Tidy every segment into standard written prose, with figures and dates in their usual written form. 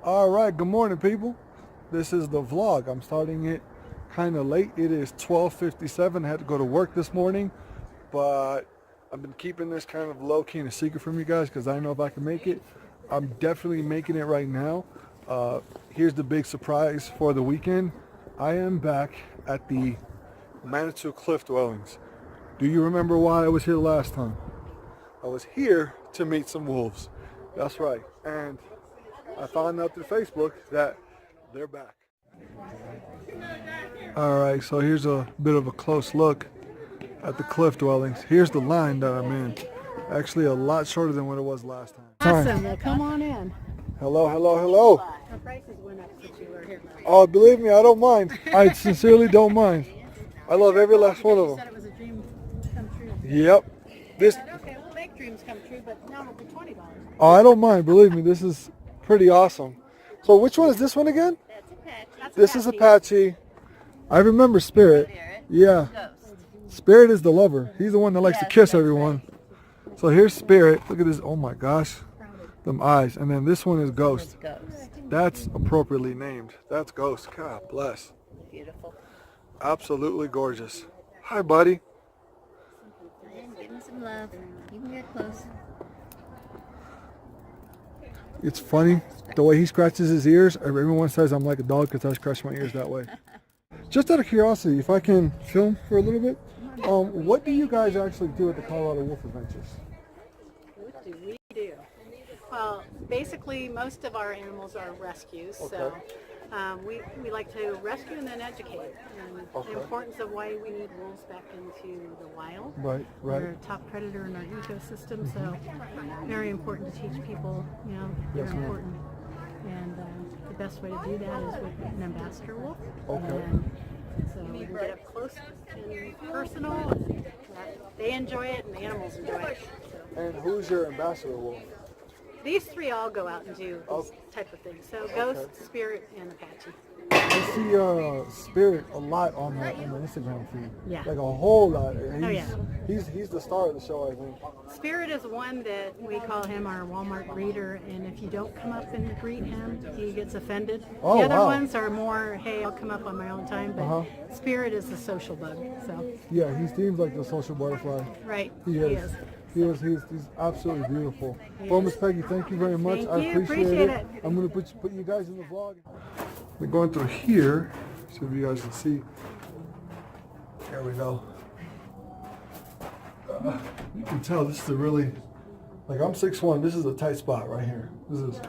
All right, good morning, people. This is the vlog. I'm starting it kind of late. It is 12:57. I had to go to work this morning, but I've been keeping this kind of low-key and a secret from you guys because I don't know if I can make it. I'm definitely making it right now. Here's the big surprise for the weekend. I am back at the Manitou Cliff Dwellings. Do you remember why I was here last time? I was here to meet some wolves. That's right. And I found out through Facebook that they're back. All right, so here's a bit of a close look at the cliff dwellings. Here's the line that I'm in. Actually, a lot shorter than what it was last time. Awesome. Well, come on in. Hello, hello, hello. Our prices went up since you were here. Oh, believe me, I don't mind. I sincerely don't mind. I love every last one of You said them. it was a dream come true. Yep. I said, okay, we'll make dreams come true, but now it'll be $20. Oh, I don't mind. Believe me, this is pretty awesome. So which one is this one again? That's Apache. This is Apache. I remember Spirit. Yeah. Spirit is the lover. He's the one that likes to kiss everyone. So here's Spirit. Look at this. Oh my gosh. Them eyes. And then this one is Ghost. That's appropriately named. That's Ghost. God bless. Beautiful. Absolutely gorgeous. Hi, buddy. Give him some love. You can get close. It's funny the way he scratches his ears. Everyone says I'm like a dog because I scratch my ears that way. Just out of curiosity, if I can film for a little bit, what do you guys actually do at the Colorado Wolf Adventures? What do we do? Well, basically, most of our animals are rescues. So we like to rescue and then educate. And the importance of why we need wolves back into the wild. Right. They're a top predator in our ecosystem, so very important to teach people, they're Yes, ma'am. important. And the best way to do that is with an ambassador wolf. Okay. And so we can get up close and personal, and they enjoy it and the animals enjoy it. So. And who's your ambassador wolf? These three all go out and do this type of thing. So Ghost, Spirit, and Apache. I see Spirit a lot on the Instagram feed. Yeah. Like a whole lot. He's the star of the show, I think. Spirit is one that we call him our Walmart greeter, and if you don't come up and greet him, he gets offended. Oh, the other wow. ones are more, hey, I'll come up on my own time, but Spirit is the social bug. So Yeah, he seems like the social butterfly. right, He is. He's absolutely beautiful. Well, Miss Peggy, thank you very much. Thank I you. appreciate Appreciate it. it. I'm going to put you guys in the vlog. We're going through here, so if you guys can see. There we go. You can tell this is a really, like I'm 6'1", this is a tight spot right here. This is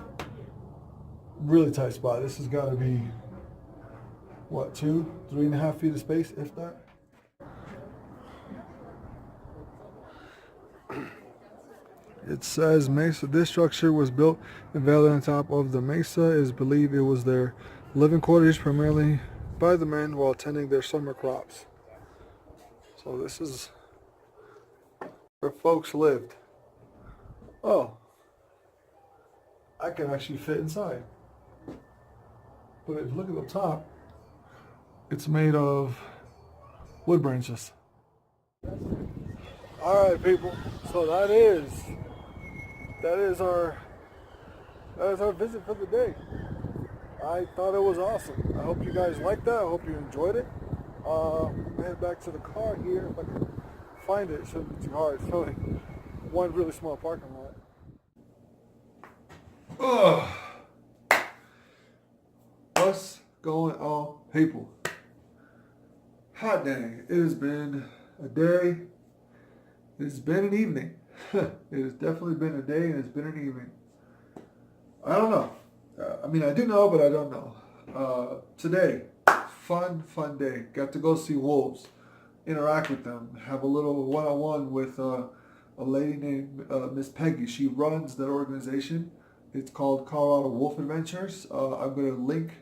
really tight spot. This has got to be, what, 3.5 feet of space, if that? It says Mesa. This structure was built and valley on top of the Mesa. It is believed it was their living quarters primarily by the men while tending their summer crops. So this is where folks lived. Oh, I can actually fit inside. But if you look at the top, it's made of wood branches. All right, people. So that is our visit for the day. I thought it was awesome. I hope you guys liked that. I hope you enjoyed it. I'm gonna head back to the car here. If I can find it, it shouldn't be too hard. It's only one really small parking lot. What's going on, people? Hot dang. It has been a day. It's been an evening. It has definitely been a day and it's been an evening. I don't know. I do know, but I don't know. Today, fun day. Got to go see wolves, interact with them, have a little one-on-one with a lady named Miss Peggy. She runs that organization. It's called Colorado Wolf Adventures. I'm going to link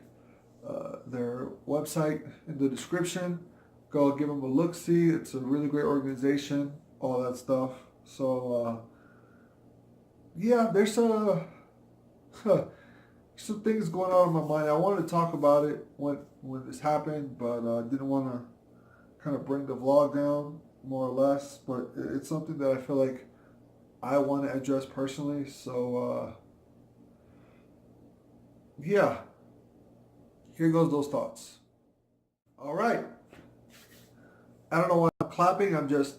their website in the description. Go give them a look-see. It's a really great organization, all that stuff. So, yeah, there's some things going on in my mind. I wanted to talk about it when this happened, but I didn't want to kind of bring the vlog down, more or less. But it's something that I feel like I want to address personally. So, yeah, here goes those thoughts. All right. I don't know why I'm clapping. I just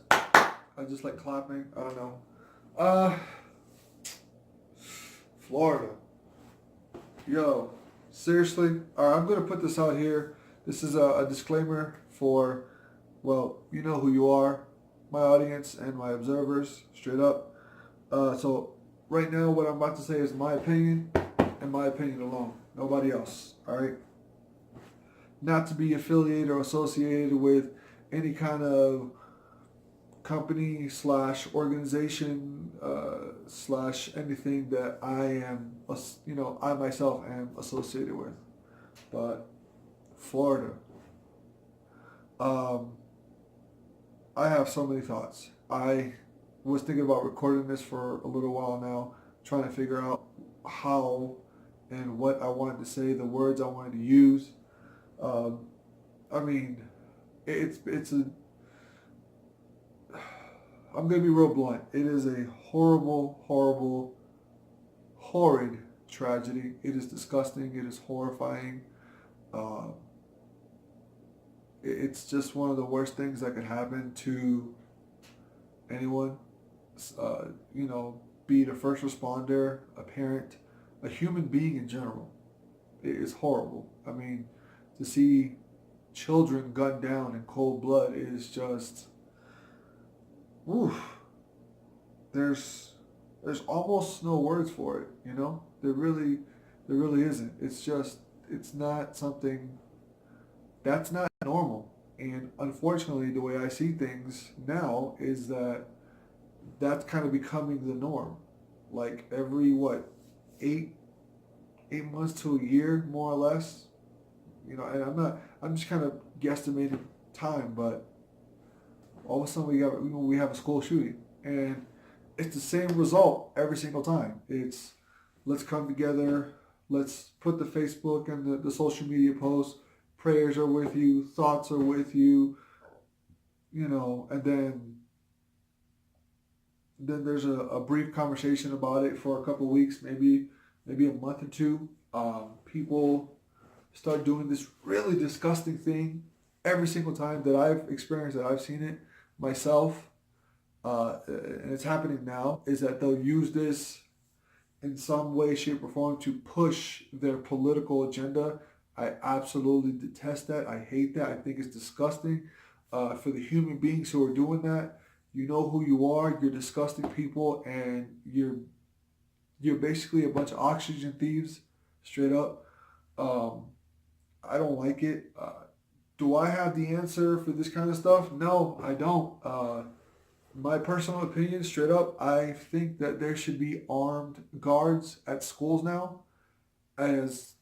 like clapping. I don't know. Uh, Florida. Yo, seriously. All right, I'm gonna put this out here. This is a disclaimer for, well, you know who you are, my audience and my observers. Straight up. So right now, what I'm about to say is my opinion and my opinion alone. Nobody else. All right. Not to be affiliated or associated with any kind of company slash organization slash anything that I am, I myself am associated with. But Florida, um, I have so many thoughts. I was thinking about recording this for a little while now, trying to figure out how and what I wanted to say, the words I wanted to use. Um, I mean, it's a I'm gonna be real blunt. It is a horrible, horrible, horrid tragedy. It is disgusting. It is horrifying. Uh, it's just one of the worst things that could happen to anyone. Uh, be it a first responder, a parent, a human being in general. It is horrible. I mean, to see children gunned down in cold blood is just, oof. there's there's almost no words for it, there really isn't. It's not something that's not normal. And unfortunately, the way I see things now is that that's kind of becoming the norm. Like every what, 8 months to a year, more or less. And I'm just kind of guesstimating time, but all of a sudden we have a school shooting, and it's the same result every single time. It's, let's come together, let's put the Facebook and the social media posts, prayers are with you, thoughts are with you, and then there's a brief conversation about it for a couple of weeks, maybe a month or two. People start doing this really disgusting thing every single time that I've experienced, that I've seen it myself, and it's happening now, is that they'll use this in some way, shape, or form to push their political agenda. I absolutely detest that. I hate that. I think it's disgusting. For the human beings who are doing that, you know who you are. You're disgusting people, and you're basically a bunch of oxygen thieves, straight up. Um, I don't like it. Do I have the answer for this kind of stuff? No, I don't. My personal opinion, straight up, I think that there should be armed guards at schools now. As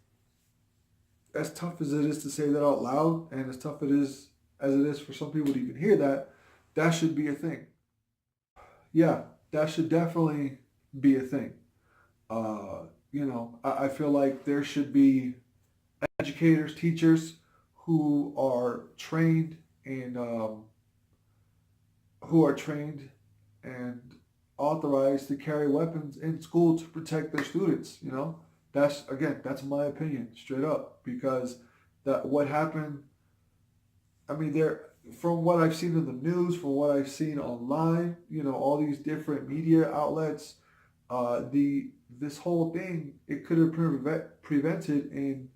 as tough as it is to say that out loud, and as tough as it is for some people to even hear that, that should be a thing. Yeah, that should definitely be a thing. I feel like there should be educators, teachers who are trained and who are trained and authorized to carry weapons in school to protect their students. That's my opinion, straight up, because that what happened. I mean, there, from what I've seen in the news, from what I've seen online, all these different media outlets, the this whole thing, it could have prevented in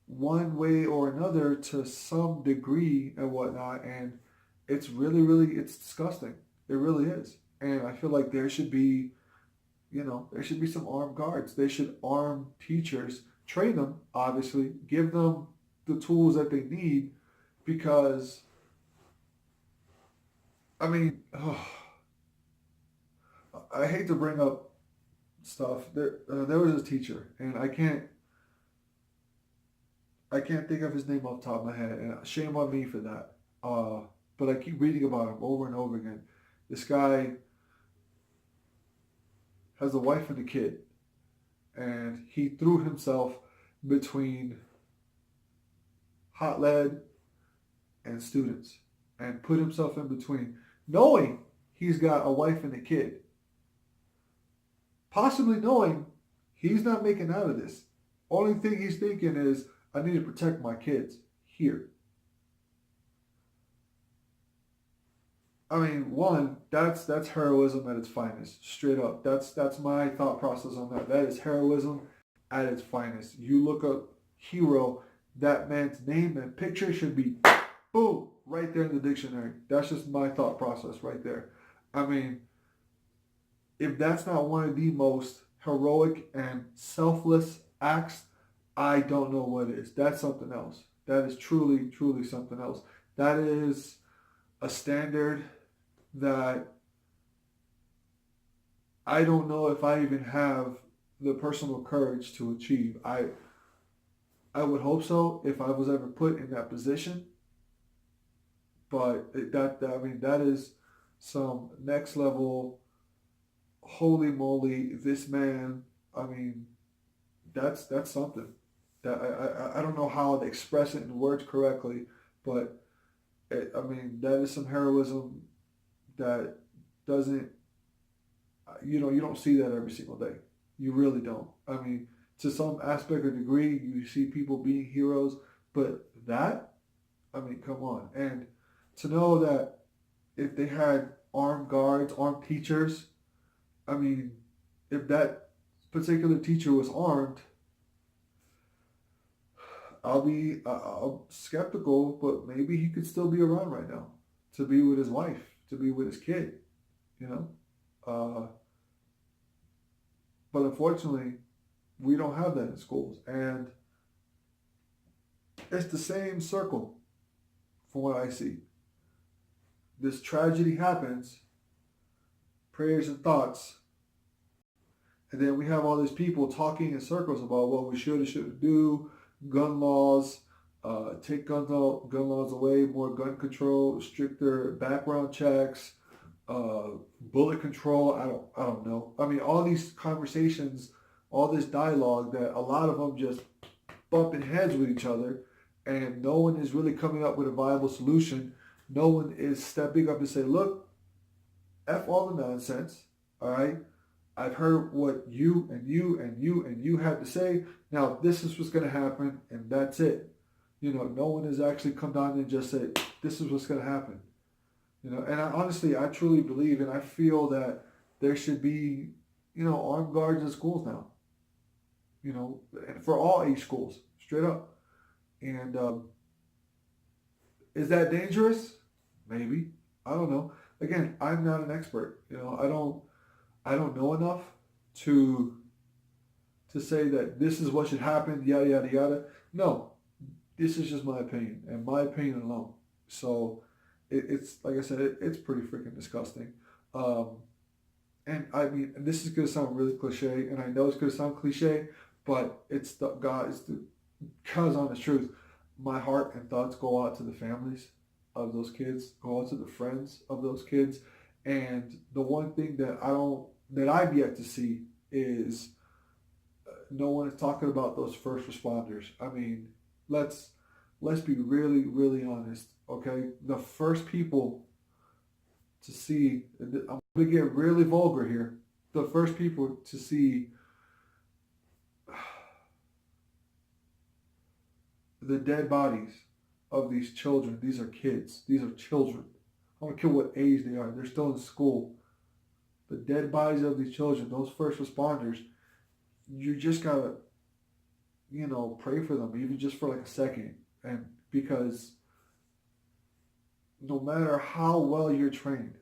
one way or another to some degree and whatnot, and it's really, really, it's disgusting. It really is. And I feel like there should be some armed guards. They should arm teachers, train them, obviously, give them the tools that they need, because, I mean, I hate to bring up stuff. There was this teacher, and I can't think of his name off the top of my head, and shame on me for that. But I keep reading about him over and over again. This guy has a wife and a kid, and he threw himself between hot lead and students, and put himself in between, knowing he's got a wife and a kid, possibly knowing he's not making out of this, Only thing he's thinking is, I need to protect my kids here. I mean, one, that's heroism at its finest, straight up. That's my thought process on that. That is heroism at its finest. You look up hero, that man's name and picture should be boom right there in the dictionary. That's just my thought process right there. I mean, if that's not one of the most heroic and selfless acts, I don't know what is. That's something else. That is truly, truly something else. That is a standard that I don't know if I even have the personal courage to achieve. I would hope so if I was ever put in that position, but I mean that is some next level. Holy moly, this man! I mean, that's something. That I don't know how to express it in words correctly, but I mean that is some heroism that doesn't, you don't see that every single day. You really don't. I mean, to some aspect or degree, you see people being heroes, but that, I mean, come on. And to know that if they had armed guards, armed teachers, I mean, if that particular teacher was armed, I'll skeptical, but maybe he could still be around right now to be with his wife, to be with his kid, you know. Uh, but unfortunately, we don't have that in schools, and it's the same circle from what I see. This tragedy happens, prayers and thoughts, and then we have all these people talking in circles about what we should and shouldn't do, gun laws, take gun laws away, more gun control, stricter background checks, uh, bullet control. I don't know. I mean, all these conversations, all this dialogue that a lot of them just bumping heads with each other, and no one is really coming up with a viable solution. No one is stepping up and say, look, F all the nonsense, all right? I've heard what you and you and you and you had to say. Now, this is what's going to happen, and that's it. No one has actually come down and just said, this is what's going to happen. And honestly, I truly believe and I feel that there should be, armed guards in schools now, for all age schools, straight up. And is that dangerous? Maybe. I don't know. Again, I'm not an expert. I don't know enough to say that this is what should happen, yada yada yada. No, this is just my opinion and my opinion alone. So it's like I said, it's pretty freaking disgusting. And I mean, this is gonna sound really cliche, and I know it's gonna sound cliche, but it's the God's honest truth. My heart and thoughts go out to the families of those kids, go out to the friends of those kids, and the one thing that I've yet to see is no one is talking about those first responders. I mean, let's be really, really honest, okay? The first people to see, I'm going to get really vulgar here, the first people to see the dead bodies of these children. These are kids. These are children. I don't care what age they are. They're still in school. The dead bodies of these children, those first responders, you just gotta, pray for them, even just for like a second. And because no matter how well you're trained,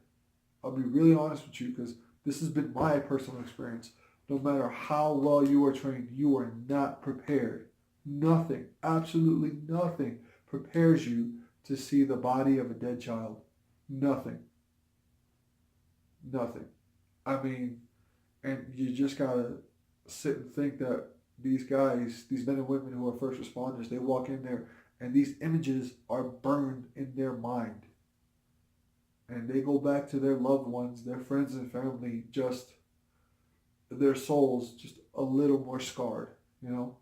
I'll be really honest with you because this has been my personal experience. No matter how well you are trained, you are not prepared. Nothing, absolutely nothing prepares you to see the body of a dead child. Nothing. Nothing. I mean, and you just gotta sit and think that these guys, these men and women who are first responders, they walk in there and these images are burned in their mind. And they go back to their loved ones, their friends and family, just their souls just a little more scarred, And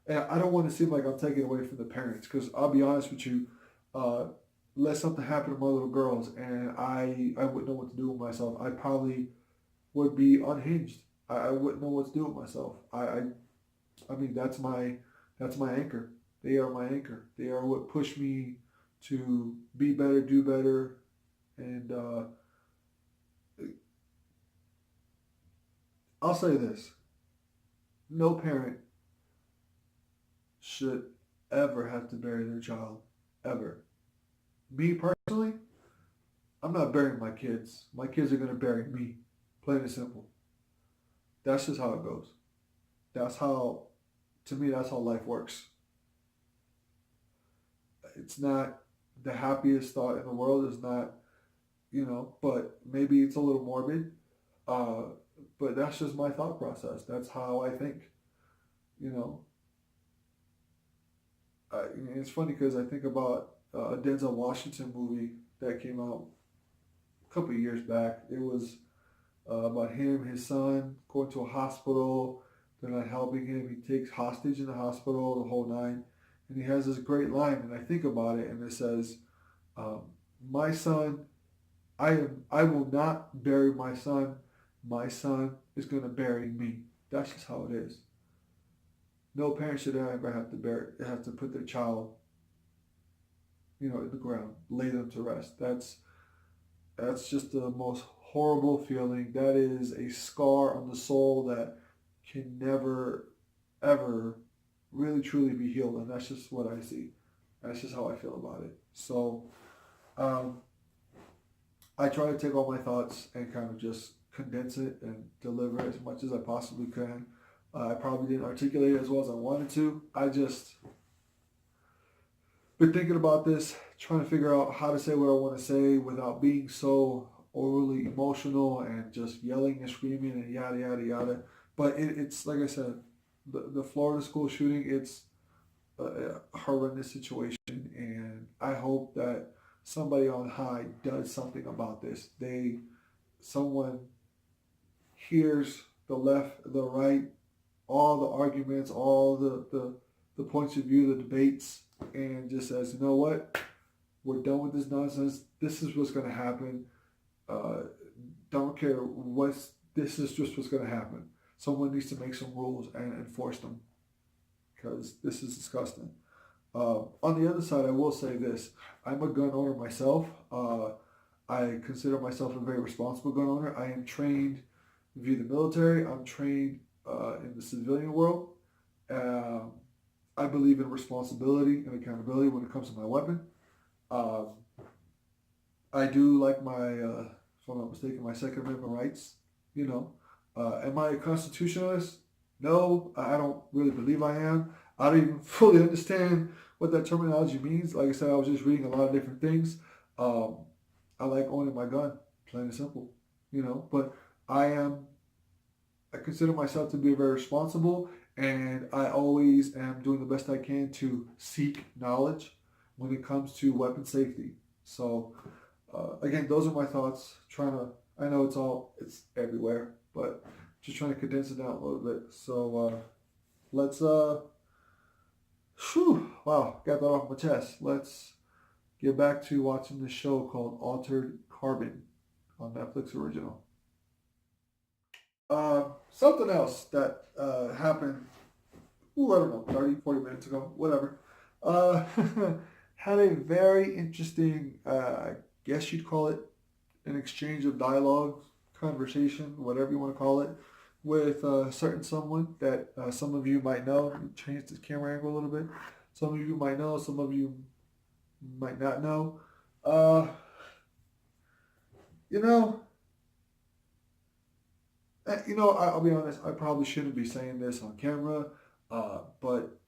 I don't want to seem like I'm taking away from the parents because I'll be honest with you, let something happen to my little girls and I wouldn't know what to do with myself. I probably would be unhinged. I wouldn't know what to do with myself. I mean, that's my anchor. They are my anchor. They are what push me to be better, do better, and I'll say this: no parent should ever have to bury their child, ever. Me personally, I'm not burying my kids. My kids are gonna bury me, plain and simple. That's just how it goes. That's how, to me, that's how life works. It's not the happiest thought in the world. It's not, but maybe it's a little morbid. Uh, but that's just my thought process. That's how I think. You know, it's funny because I think about a Denzel Washington movie that came out a couple of years back. It was about him, his son, going to a hospital. They're not helping him. He takes hostage in the hospital, the whole nine. And he has this great line, and I think about it, and it says, um, "My son, I will not bury my son. My son is going to bury me." That's just how it is. No parent should ever have to put their child, in the ground, lay them to rest. That's just the most horrible feeling. That is a scar on the soul that can never, ever really truly be healed. And that's just what I see. That's just how I feel about it. So um, I try to take all my thoughts and kind of just condense it and deliver as much as I possibly can. I probably didn't articulate it as well as I wanted to. I just been thinking about this, trying to figure out how to say what I want to say without being so overly emotional and just yelling and screaming and yada yada yada. But it's like I said, the Florida school shooting. It's a horrendous situation, and I hope that somebody on high does something about this. Someone hears the left, the right, all the arguments, all the points of view, the debates, and just says, you know what, we're done with this nonsense. This is what's going to happen. Uh, don't care what's. This is just what's going to happen. Someone needs to make some rules and enforce them because this is disgusting. On the other side, I will say this: I'm a gun owner myself. I consider myself a very responsible gun owner. I am trained via the military. I'm trained in the civilian world. Um, I believe in responsibility and accountability when it comes to my weapon. Um, I do like if I'm not mistaken, my Second Amendment rights. Am I a constitutionalist? No, I don't really believe I am. I don't even fully understand what that terminology means. Like I said, I was just reading a lot of different things. Um, I like owning my gun, plain and simple. But I am I consider myself to be very responsible, and I always am doing the best I can to seek knowledge when it comes to weapon safety. So, again, those are my thoughts. I know it's everywhere, but just trying to condense it down a little bit. So, let's, wow, got that off my chest. Let's get back to watching this show called Altered Carbon on Netflix original. Something else that happened, I don't know, 30, 40 minutes ago, whatever, uh, had a very interesting, I guess you'd call it an exchange of dialogue, conversation, whatever you want to call it, with a certain someone that some of you might know. Change the camera angle a little bit. Some of you might know, some of you might not know. Uh, you know, I'll be honest. I probably shouldn't be saying this on camera, but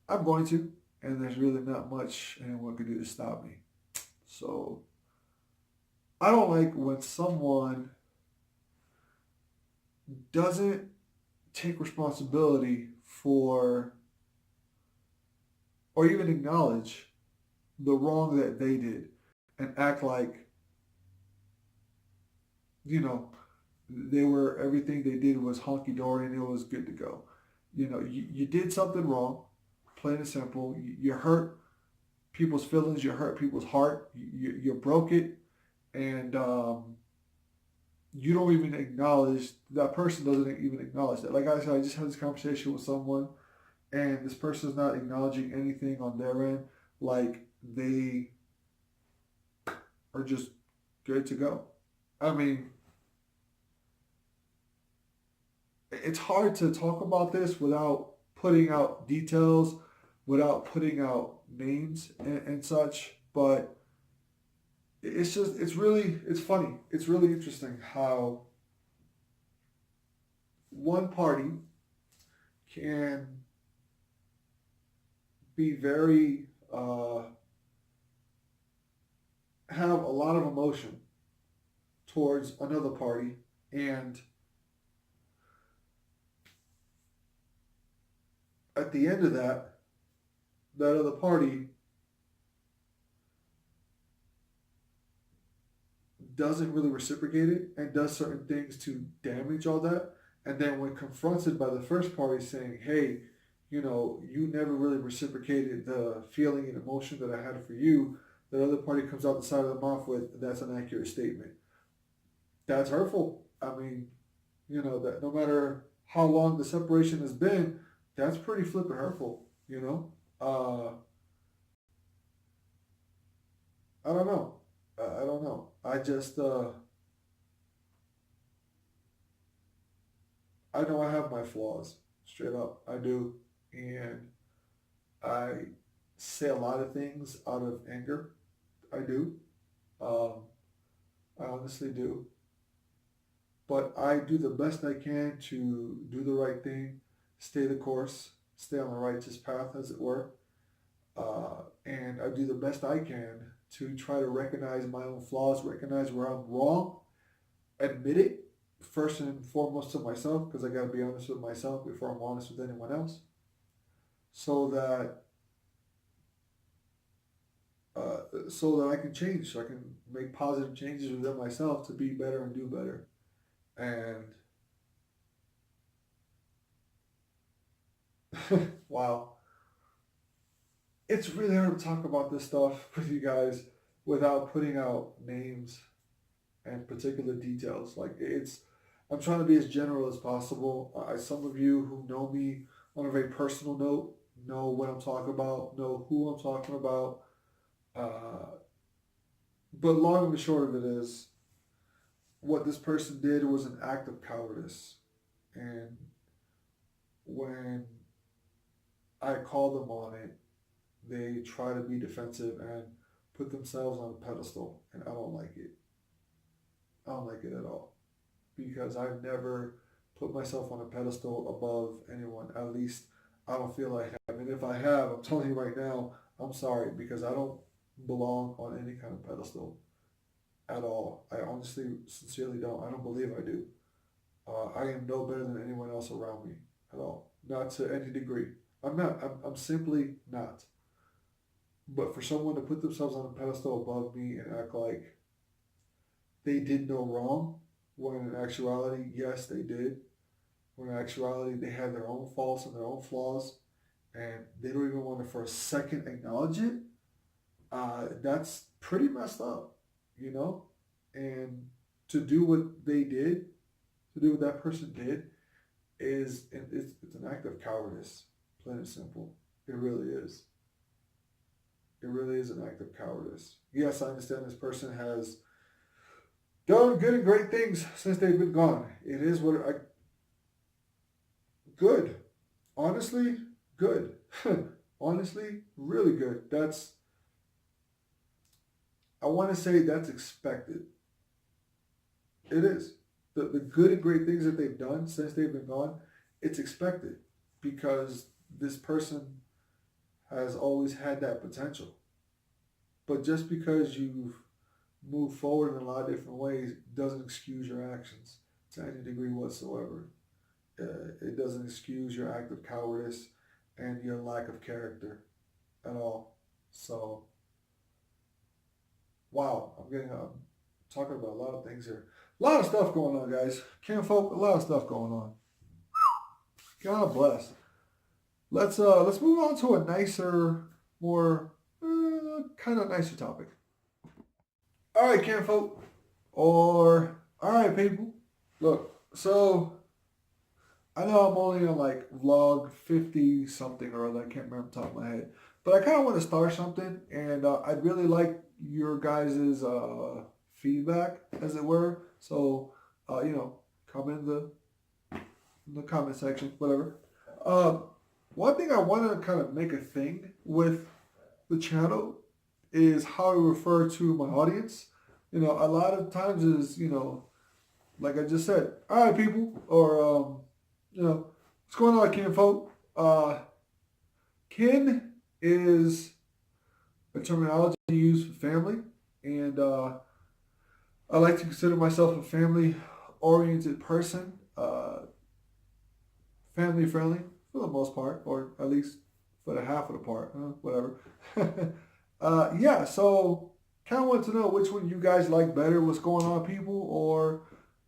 I'm going to, and there's really not much anyone can do to stop me. So I don't like when someone doesn't take responsibility for, or even acknowledge the wrong that they did, and act like you know everything they did was hunky dory and it was good to go. You did something wrong, plain and simple. You hurt people's feelings, you hurt people's heart, you broke it, and you don't even acknowledge, that person doesn't even acknowledge that. Like I said, I just had this conversation with someone, and this person is not acknowledging anything on their end. Like they are just good to go. I mean, it's hard to talk about this without putting out details, without putting out names and such, but it's just, it's funny. It's really interesting how one party can be very, have a lot of emotion towards another party, and at the end of that, that other party doesn't really reciprocate it and does certain things to damage all that. And then when confronted by the first party saying, hey, you never really reciprocated the feeling and emotion that I had for you, the other party comes out the side of the mouth with, that's an accurate statement. That's hurtful. I mean, that no matter how long the separation has been, that's pretty flippin' hurtful. I don't know. I don't know. I just, I know I have my flaws, straight up. I do. And I say a lot of things out of anger. I do. Um, I honestly do. But I do the best I can to do the right thing, stay the course, stay on the righteous path, as it were. And I do the best I can to try to recognize my own flaws, recognize where I'm wrong, admit it first and foremost to myself, because I got to be honest with myself before I'm honest with anyone else, so that I can change, so I can make positive changes within myself to be better and do better. And wow, it's really hard to talk about this stuff with you guys without putting out names and particular details. Like I'm trying to be as general as possible. Some of you who know me on a very personal note know what I'm talking about, know who I'm talking about. Uh, but long and the short of it is, what this person did was an act of cowardice. And when I call them on it, they try to be defensive and put themselves on a pedestal. And I don't like it. I don't like it at all. Because I've never put myself on a pedestal above anyone. At least I don't feel I have. And if I have, I'm telling you right now, I'm sorry, because I don't belong on any kind of pedestal at all. I honestly, sincerely don't. I don't believe I do. I am no better than anyone else around me at all. Not to any degree. I'm not. I'm simply not. But for someone to put themselves on a pedestal above me and act like they did no wrong, when in actuality, yes, they did. When in actuality, they had their own faults and their own flaws, and they don't even want to for a second acknowledge it, that's pretty messed up, you know? And to do what they did, to do what that person did, it's an act of cowardice, plain and simple. It really is. It really is an act of cowardice. Yes, I understand this person has done good and great things since they've been gone. It is what I good. Honestly, good. Honestly, really good. I want to say that's expected. It is. The good and great things that they've done since they've been gone, it's expected, because this person has always had that potential. But just because you've moved forward in a lot of different ways doesn't excuse your actions to any degree whatsoever. It doesn't excuse your act of cowardice and your lack of character at all. So, wow, I'm talking about a lot of things here. A lot of stuff going on, guys. Can't folk, a lot of stuff going on. God bless. Let's move on to a nicer, more kind of nicer topic. All right, Ken folk. All All right, people. Look, so I know I'm only on like vlog 50 something or other. I can't remember off the top of my head. But I kind of want to start something, and I'd really like your guys' feedback, as it were. So, comment in the comment section, whatever. Uh, One thing I want to kind of make a thing with the channel is how I refer to my audience. A lot of times is, like I just said, all right, people, or, what's going on, kinfolk? Kin is a terminology used for family, and I like to consider myself a family-oriented person, family-friendly for the most part, or at least for the half of the part, whatever. Yeah, so kind of want to know which one you guys like better. What's going on, people? Or,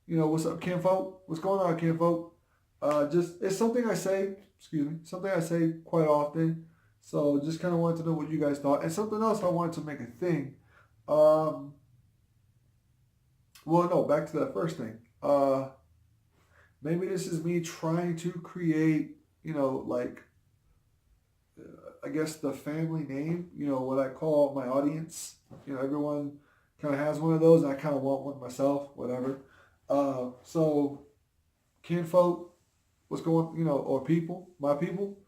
what's up, kinfolk? What's going on, kinfolk? It's something I say, something I say quite often. So just kind of wanted to know what you guys thought. And something else I wanted to make a thing. Well, no, back to that first thing. Maybe this is me trying to create, I guess the family name, what I call my audience. Everyone kind of has one of those, and I kind of want one myself, whatever. So, kinfolk, what's going, or people, my people,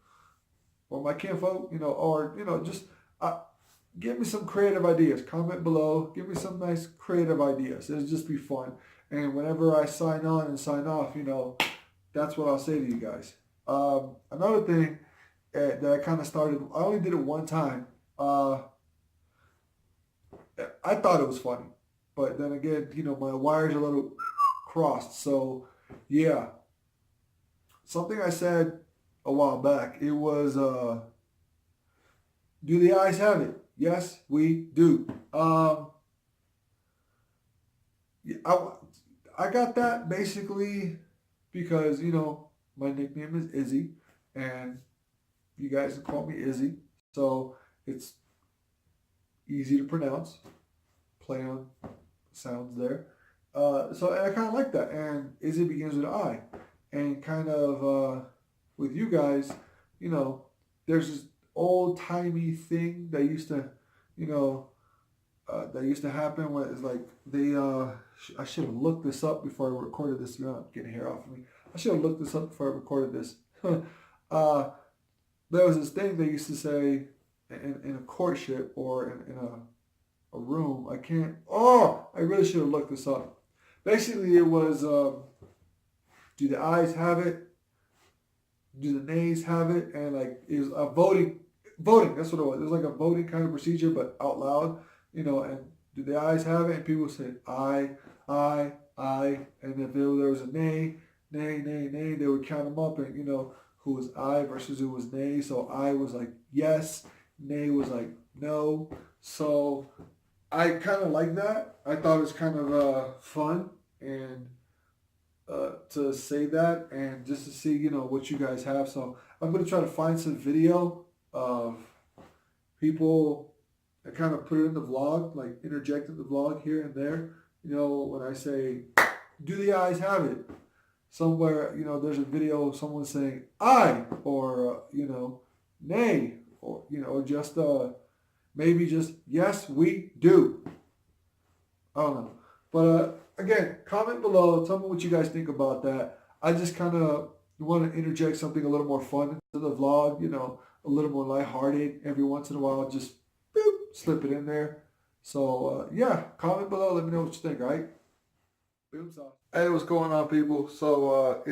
or my kinfolk, or, just give me some creative ideas. Comment below. Give me some nice creative ideas. It'll just be fun. And whenever I sign on and sign off, that's what I'll say to you guys. Another thing that I kind of started, I only did it one time. I thought it was funny. But then again, my wires are a little crossed. So, yeah. Something I said a while back, it was, do the eyes have it? Yes, we do. I got that basically because, my nickname is Izzy, and you guys can call me Izzy. So it's easy to pronounce. Play on sounds there. So and I kind of like that. And Izzy begins with I. And kind of with you guys, there's this old timey thing that used to, that used to happen where it's like I should have looked this up before I recorded this. I'm getting hair off of me. I should have looked this up before I recorded this. There was this thing they used to say in a courtship or in a room. I really should have looked this up. Basically, it was, do the ayes have it? Do the nays have it? And like, it was a voting, that's what it was. It was like a voting kind of procedure, but out loud, and do the ayes have it? And people said, aye, aye, aye. And if there was a nay, nay, nay, nay, they would count them up and, who was aye versus who was nay. So aye was like yes, nay was like no. So I kind of like that. I thought it was kind of fun and to say that and just to see, what you guys have. So I'm going to try to find some video of people that kind of put it in the vlog, like interjected the vlog here and there. When I say, do the eyes have it? Somewhere, there's a video of someone saying I or, nay or, or just maybe just yes, we do. I don't know. But again, comment below. Tell me what you guys think about that. I just kind of want to interject something a little more fun into the vlog, a little more lighthearted every once in a while. Just boop, slip it in there. So, yeah, comment below. Let me know what you think, all right? Boom sauce. Hey, what's going on, people? So,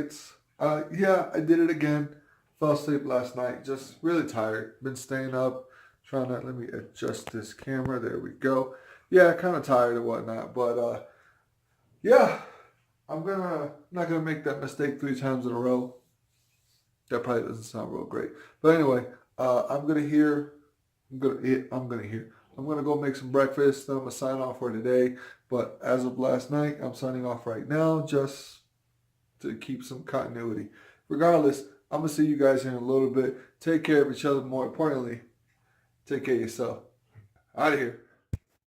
yeah, I did it again. Fell asleep last night. Just really tired. Been staying up. Let me adjust this camera. There we go. Yeah, kind of tired and whatnot. But, yeah, I'm not gonna make that mistake 3 times in a row. That probably doesn't sound real great. But anyway, I'm gonna go make some breakfast. Then I'm gonna sign off for today. But as of last night, I'm signing off right now just to keep some continuity. Regardless, I'm gonna see you guys here in a little bit. Take care of each other. More importantly, take care of yourself. Out of here.